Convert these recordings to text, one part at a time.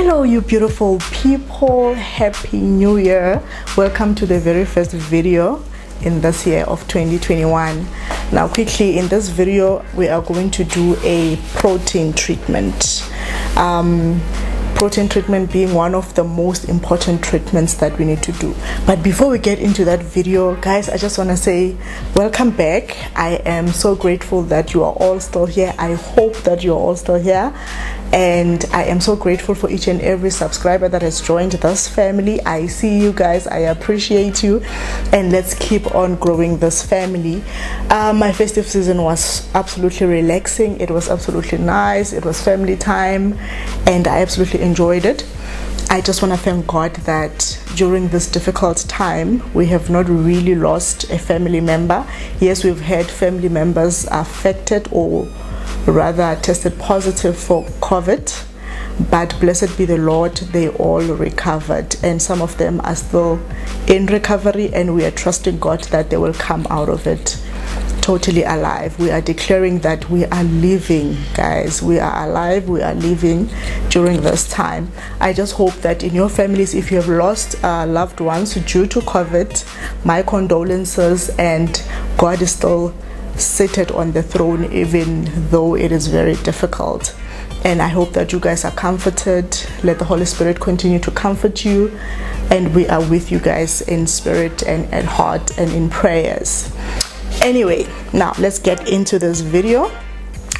Hello you beautiful people, happy new year. Welcome to the very first video in this year of 2021. Now quickly, in this video we are going to do a protein treatment. Protein treatment being one of the most important treatments that we need to do. But before we get into that video, guys, I just want to say welcome back. I am so grateful that you are all still here. I hope that you are all still here, and I am so grateful for each and every subscriber that has joined this family. I see you guys, I appreciate you, and let's keep on growing this family. My festive season was absolutely relaxing. It was absolutely nice. It was family time and I absolutely enjoyed it. I just want to thank God that during this difficult time we have not really lost a family member. Yes, we've had family members affected or rather tested positive for COVID, but blessed be the Lord, they all recovered, and some of them are still in recovery, and we are trusting God that they will come out of it totally alive. We are declaring that we are living, guys. We are alive, we are living during this time. I just hope that in your families, if you have lost loved ones due to COVID, my condolences, and God is still seated on the throne even though it is very difficult. And I hope that you guys are comforted. Let the Holy Spirit continue to comfort you, and we are with you guys in spirit and at heart and in prayers. Anyway, now let's get into this video.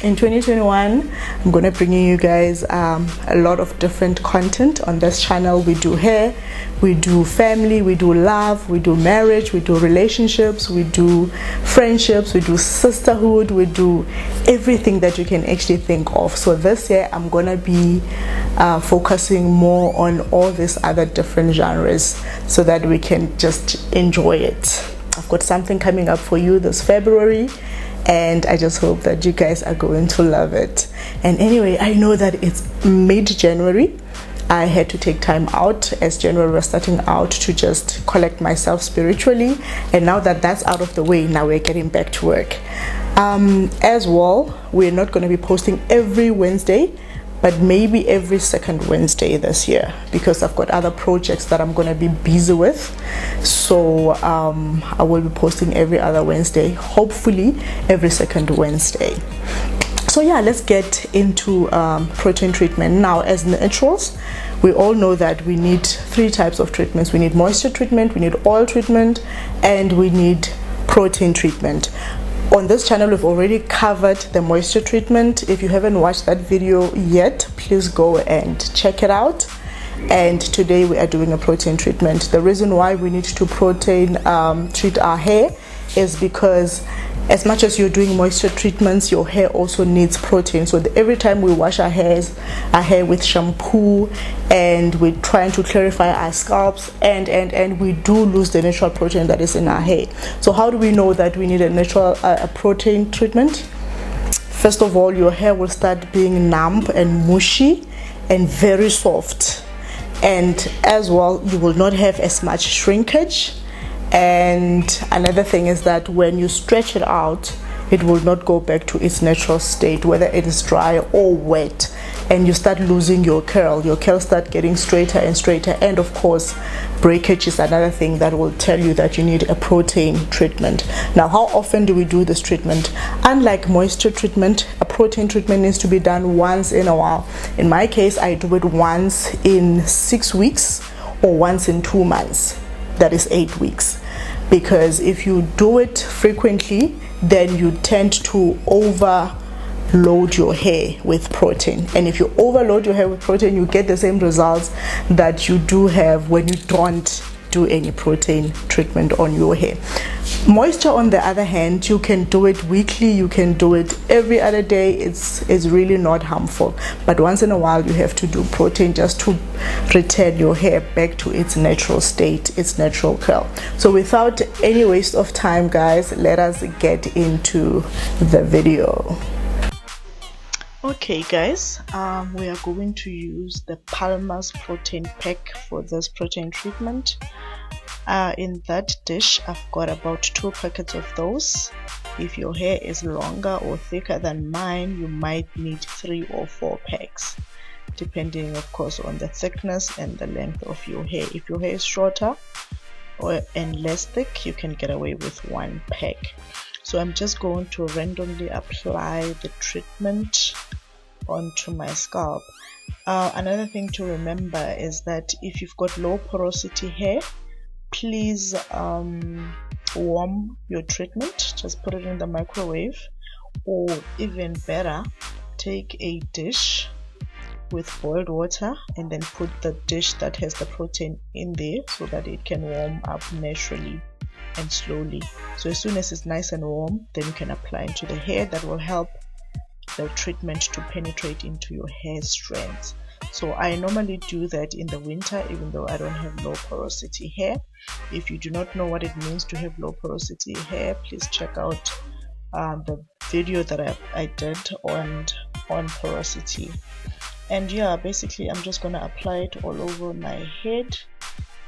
In 2021, I'm gonna bring you guys a lot of different content on this channel. We do hair, we do family, we do love, we do marriage, we do relationships, we do friendships, we do sisterhood, we do everything that you can actually think of. So this year I'm gonna be focusing more on all these other different genres so that we can just enjoy it. I've got something coming up for you this February, and I just hope that you guys are going to love it. And anyway, I know that it's mid-January. I had to take time out as January was starting out to just collect myself spiritually, and now that that's out of the way, now we're getting back to work. As well, we're not going to be posting every Wednesday, but maybe every second Wednesday this year, because I've got other projects that I'm going to be busy with. So I will be posting every other Wednesday, hopefully every second Wednesday. So yeah, let's get into protein treatment. Now, as naturals, we all know that we need three types of treatments. We need moisture treatment, we need oil treatment, and we need protein treatment. On this channel, we've already covered the moisture treatment. If you haven't watched that video yet, please go and check it out. And today we are doing a protein treatment. The reason why we need to protein treat our hair is because as much as you're doing moisture treatments, your hair also needs protein. So every time we wash our hair with shampoo, and we're trying to clarify our scalps, and we do lose the natural protein that is in our hair. So how do we know that we need a natural protein treatment? First of all, your hair will start being numb and mushy and very soft, and as well, you will not have as much shrinkage. And another thing is that when you stretch it out, it will not go back to its natural state, whether it is dry or wet, and you start losing your curl. Your curls start getting straighter and straighter, and of course, breakage is another thing that will tell you that you need a protein treatment. Now, how often do we do this treatment? Unlike moisture treatment, a protein treatment needs to be done once in a while. In my case, I do it once in 6 weeks or once in 2 months. That is 8 weeks, because if you do it frequently, then you tend to overload your hair with protein, and if you overload your hair with protein, you get the same results that you do have when you don't do any protein treatment on your hair. Moisture, on the other hand, you can do it weekly, you can do it every other day. It's really not harmful, but once in a while you have to do protein just to return your hair back to its natural state, its natural curl. So without any waste of time, guys, let us get into the video. Okay guys, we are going to use the Palmer's protein pack for this protein treatment. In that dish, I've got about 2 packets of those. If your hair is longer or thicker than mine, you might need 3 or 4 packs. depending of course on the thickness and the length of your hair. If your hair is shorter and less thick, you can get away with 1 pack. So I'm just going to randomly apply the treatment onto my scalp. Another thing to remember is that if you've got low porosity hair, please warm your treatment. Just put it in the microwave, or even better, take a dish with boiled water and then put the dish that has the protein in there so that it can warm up naturally and slowly. So as soon as it's nice and warm, then you can apply into the hair. That will help the treatment to penetrate into your hair strands. So I normally do that in the winter, even though I don't have low porosity hair. If you do not know what it means to have low porosity hair, please check out the video that I did on porosity. And yeah, basically I'm just gonna apply it all over my head,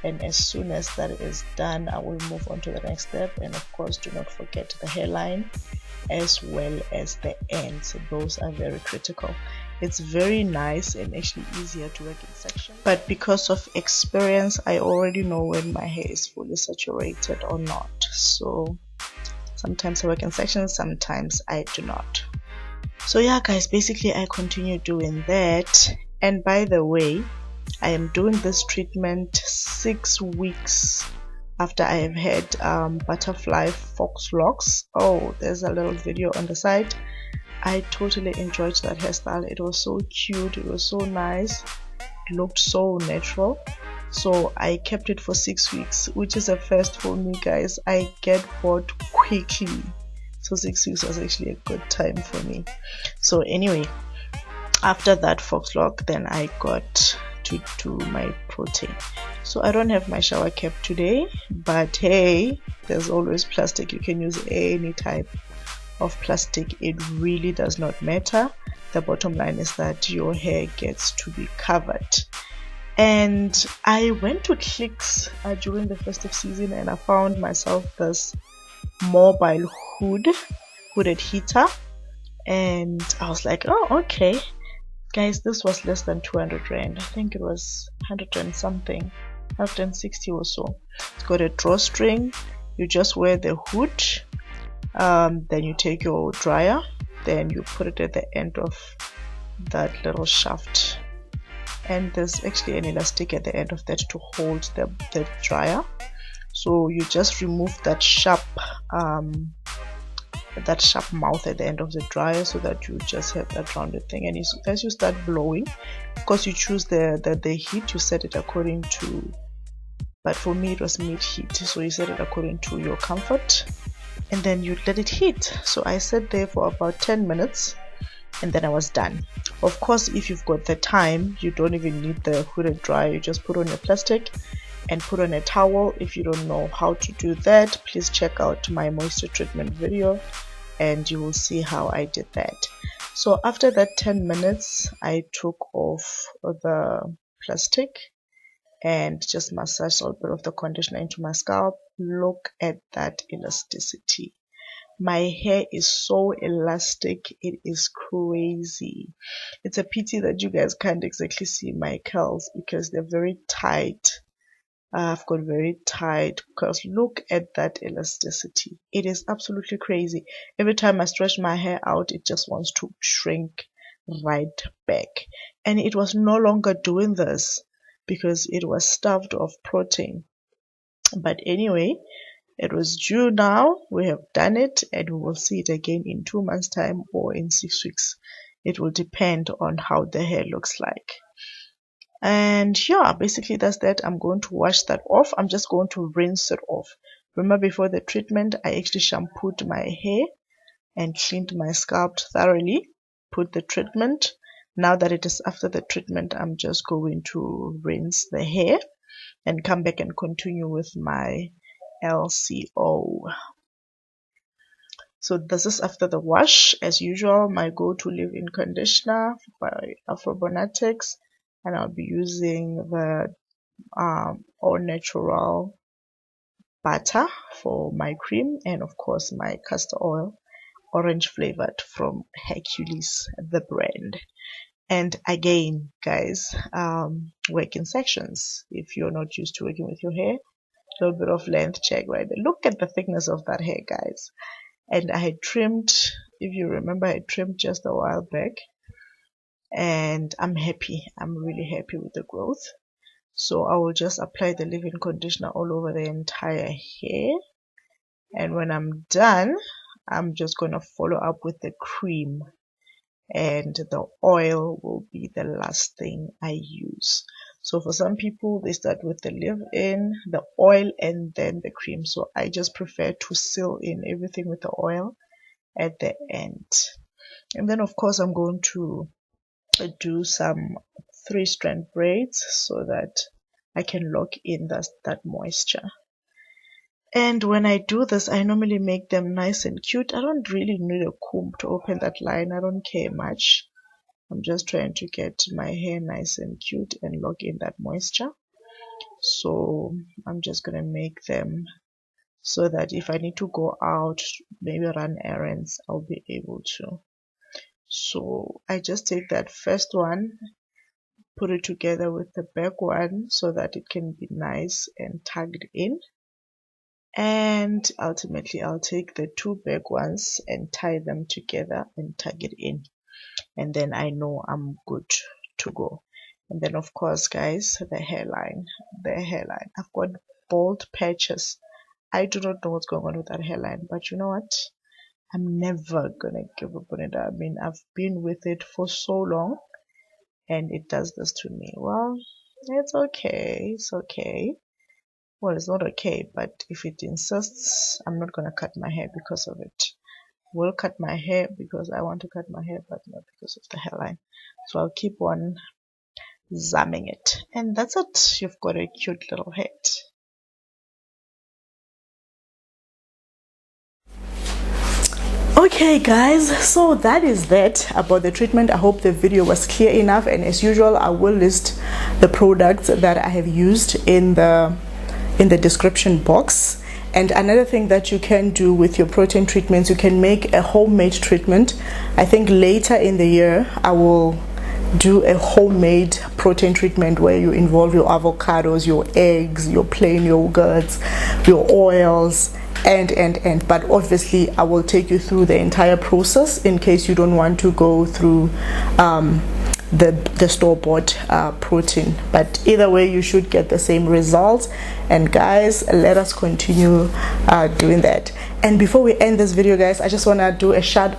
and as soon as that is done, I will move on to the next step. And of course, do not forget the hairline as well as the ends. Those are very critical. It's very nice and actually easier to work in sections, but because of experience, I already know when my hair is fully saturated or not. So sometimes I work in sections, sometimes I do not. So yeah guys, basically I continue doing that. And by the way, I am doing this treatment 6 weeks after I have had butterfly fox locks. Oh, there's a little video on the side. I totally enjoyed that hairstyle. It was so cute, it was so nice, it looked so natural. So I kept it for 6 weeks, which is a first for me guys. I get bored quickly, so 6 weeks was actually a good time for me. So anyway, after that fox lock, then I got to do my protein. So I don't have my shower cap today, but hey, there's always plastic. You can use any type of plastic, it really does not matter. The bottom line is that your hair gets to be covered. And I went to Clicks during the festive season, and I found myself this mobile hooded heater, and I was like, oh okay guys, this was less than 200 rand. I think it was 100 and something, 160 or so. It's got a drawstring. You just wear the hood, then you take your dryer, then you put it at the end of that little shaft, and there's actually an elastic at the end of that to hold the dryer. So you just remove that sharp mouth at the end of the dryer, so that you just have that rounded thing. And as you start blowing, of course you choose the heat, you set it according to, but for me it was mid heat, so you set it according to your comfort, and then you let it heat. So I sat there for about 10 minutes and then I was done. Of course, if you've got the time, you don't even need the hooded dryer. You just put on your plastic and put on a towel. If you don't know how to do that, please check out my moisture treatment video and you will see how I did that. So after that 10 minutes, I took off the plastic and just massaged a little bit of the conditioner into my scalp. Look at that elasticity. My hair is so elastic, it is crazy. It's a pity that you guys can't exactly see my curls because they're very tight. I've got very tight curls. Look at that elasticity. It is absolutely crazy. Every time I stretch my hair out, it just wants to shrink right back. And it was no longer doing this because it was starved of protein. But anyway, it was due now. We have done it, and we will see it again in 2 months time or in 6 weeks. It will depend on how the hair looks like. And yeah, basically that's that. I'm going to wash that off. I'm just going to rinse it off. Remember, before the treatment, I actually shampooed my hair and cleaned my scalp thoroughly, put the treatment. Now that it is after the treatment, I'm just going to rinse the hair and come back and continue with my LCO. So this is after the wash. As usual, my go-to leave-in conditioner by Afrobonatics, and I'll be using the all natural butter for my cream, and of course my castor oil, orange flavored, from Hercules, the brand. And again, guys, work in sections. If you're not used to working with your hair, a little bit of length check right there. Look at the thickness of that hair, guys. And I had trimmed, if you remember, I trimmed just a while back, and I'm happy. I'm really happy with the growth. So I will just apply the leave-in conditioner all over the entire hair, and when I'm done, I'm just going to follow up with the cream, and the oil will be the last thing I use. So for some people, they start with the leave-in, the oil, and then the cream. So I just prefer to seal in everything with the oil at the end. And then of course I'm going to do some 3-strand braids so that I can lock in that moisture. And when I do this, I normally make them nice and cute. I don't really need a comb to open that line. I don't care much. I'm just trying to get my hair nice and cute and lock in that moisture. So I'm just going to make them so that if I need to go out, maybe run errands, I'll be able to. So I just take that first one, put it together with the back one so that it can be nice and tugged in. And ultimately I'll take the 2 back ones and tie them together and tug it in, and then I know I'm good to go. And then of course, guys, the hairline. I've got bald patches. I do not know what's going on with that hairline, but you know what, I'm never gonna give up on it. I mean, I've been with it for so long and it does this to me. Well, it's okay. Well, it's not okay, but if it insists, I'm not going to cut my hair because of it. Will cut my hair because I want to cut my hair, but not because of the hairline. So I'll keep on zamming it. And that's it. You've got a cute little head. Okay guys, so that is that about the treatment. I hope the video was clear enough, and as usual I will list the products that I have used in the description box. And another thing that you can do with your protein treatments, you can make a homemade treatment. I think later in the year I will do a homemade protein treatment where you involve your avocados, your eggs, your plain yogurts, your oils, and but obviously I will take you through the entire process in case you don't want to go through the store-bought protein. But either way, you should get the same results. And guys, let us continue doing that. And before we end this video, guys, I just want to do a shout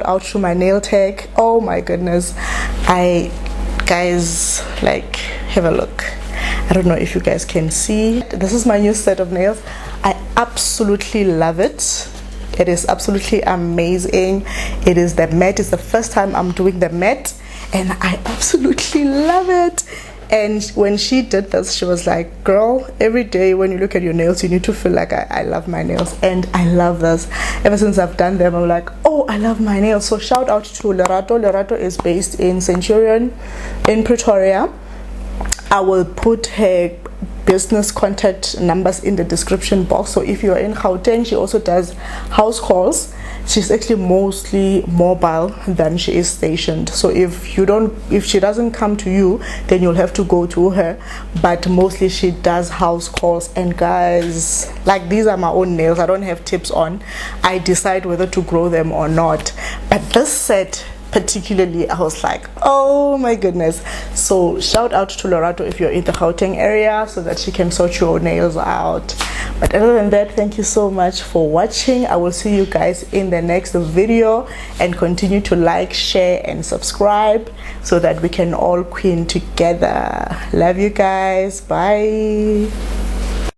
out to my nail tech. Oh my goodness, guys, like, have a look. I don't know if you guys can see, this is my new set of nails. I absolutely love it. It is absolutely amazing. It is the matte. It's the first time I'm doing the matte, and I absolutely love it. And when she did this, she was like, girl, every day when you look at your nails, you need to feel like I love my nails. And I love this. Ever since I've done them, I'm like, oh, I love my nails. So shout out to Lerato. Lerato is based in Centurion in Pretoria. I will put her business contact numbers in the description box. So if you're in Gauteng, she also does house calls. She's actually mostly mobile than she is stationed. So if she doesn't come to you, then you'll have to go to her. But mostly she does house calls. And guys, like, these are my own nails. I don't have tips on. I decide whether to grow them or not. But this set particularly, I was like, oh my goodness. So shout out to Lerato if you're in the Gauteng area, so that she can sort your nails out. But other than that, thank you so much for watching. I will see you guys in the next video, and continue to like, share and subscribe so that we can all queen together. Love you guys. Bye.